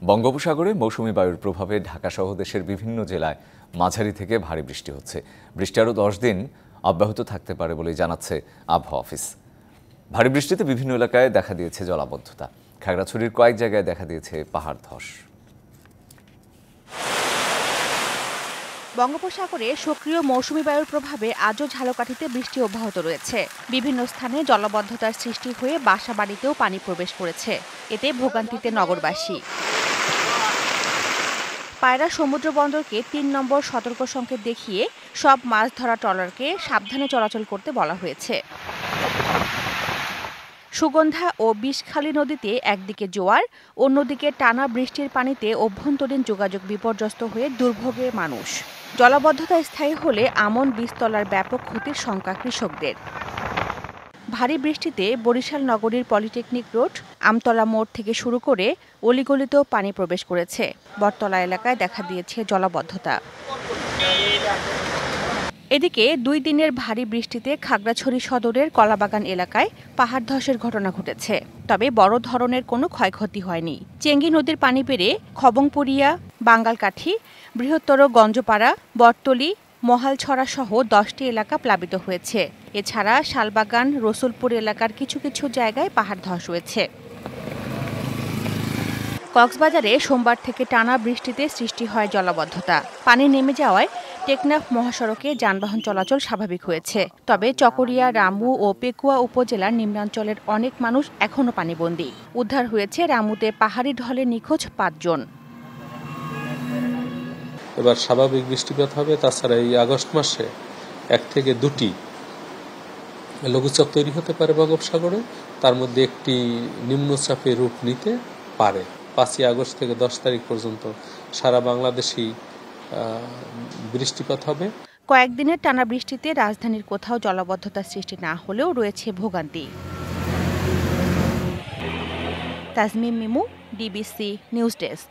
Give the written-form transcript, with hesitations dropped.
বঙ্গোপসাগরে মৌসুমী বায়ুর প্রভাবে ঢাকাসহ দেশের বিভিন্ন জেলায় মাঝারি থেকে ভারী বৃষ্টি হচ্ছে। বৃষ্টি আরও 10 দিন অব্যাহত থাকতে পারে বলে জানাচ্ছে আবহাওয়া অফিস। ভারী বৃষ্টিতে বিভিন্ন এলাকায় দেখা দিয়েছে জলাবদ্ধতা। খাগড়াছড়ির কয়েক জায়গায় দেখা দিয়েছে পাহাড় ধস। বঙ্গোপসাগরে সক্রিয় মৌসুমী বায়ুর প্রভাবে আজও ঝালকাঠিতে বৃষ্টি অব্যাহত রয়েছে। বিভিন্ন স্থানে জলাবদ্ধতার সৃষ্টি হয়ে বাসাবাড়িতেও পানি প্রবেশ করেছে। এতে ভোগান্তিতে নগরবাসী। পায়রা সমুদ্র বন্দরকে ৩ নম্বর সতর্ক সংকেত দেখিয়ে সব মাছ ধরা ট্রলারকে সাবধানে চলাচল করতে বলা হয়েছে। সুগন্ধা ও বিষখালী নদীতে একদিকে জোয়ার, অন্যদিকে টানা বৃষ্টির পানিতে অভ্যন্তরীণ যোগাযোগ বিপর্যস্ত হয়ে দুর্ভোগে মানুষ। জলাবদ্ধতা স্থায়ী হলে আমন বীজতলার ব্যাপক ক্ষতির শঙ্কা কৃষকদের। ভারী বৃষ্টিতে বরিশাল নগরীর পলিটেকনিক রোড, আমতলা মোড় থেকে শুরু করে অলিগলিতেও পানি প্রবেশ করেছে। বটতলা এলাকায় দেখা দিয়েছে জলাবদ্ধতা। এদিকে 2 দিনের ভারী বৃষ্টিতে খাগড়াছড়ি সদরের কলাবাগান এলাকায় পাহাড় ধসের ঘটনা ঘটেছে। তবে বড় ধরনের কোনো ক্ষয়ক্ষতি হয়নি। চেঙ্গি নদীর পানি বেড়ে খবংপুরিয়া, বাঙ্গালকাঠি, বৃহত্তর গঞ্জপাড়া, বটতলী, মহালছড়া সহ 10টি এলাকা প্লাবিত হয়েছে। এছাড়া শালবাগান, রসুলপুর এলাকার কিছু কিছু জায়গায় পাহাড় ধস হয়েছে। কক্সবাজারে সোমবার থেকে টানা বৃষ্টিতে সৃষ্টি হয় জলাবদ্ধতা। পানি নেমে যাওয়ায় টেকনাফ মহাসড়কে যানবাহন চলাচল স্বাভাবিক হয়েছে। তবে চকরিয়া, রামু ও পেকুয়া উপজেলার নিম্নাঞ্চলের অনেক মানুষ এখনও পানিবন্দী। উদ্ধার হয়েছে রামুতে পাহাড়ি ঢলে নিখোঁজ 5 জন। এবার স্বাভাবিক বৃষ্টিপাত হবে। তাছাড়া এই আগস্ট মাসে 1 থেকে 2টি লঘুচাপ তৈরি হতে পারে বঙ্গোপসাগরে। তার মধ্যে একটি নিম্নচাপের রূপ নিতে পারে। 5ই আগস্ট থেকে 10 তারিখ পর্যন্ত সারা বাংলাদেশেই বৃষ্টিপাত হবে। কয়েকদিনের টানা বৃষ্টিতে রাজধানীর কোথাও জলাবদ্ধতার সৃষ্টি না হলেও রয়েছে ভোগান্তি। Tazmim Mimu, DBC news desk.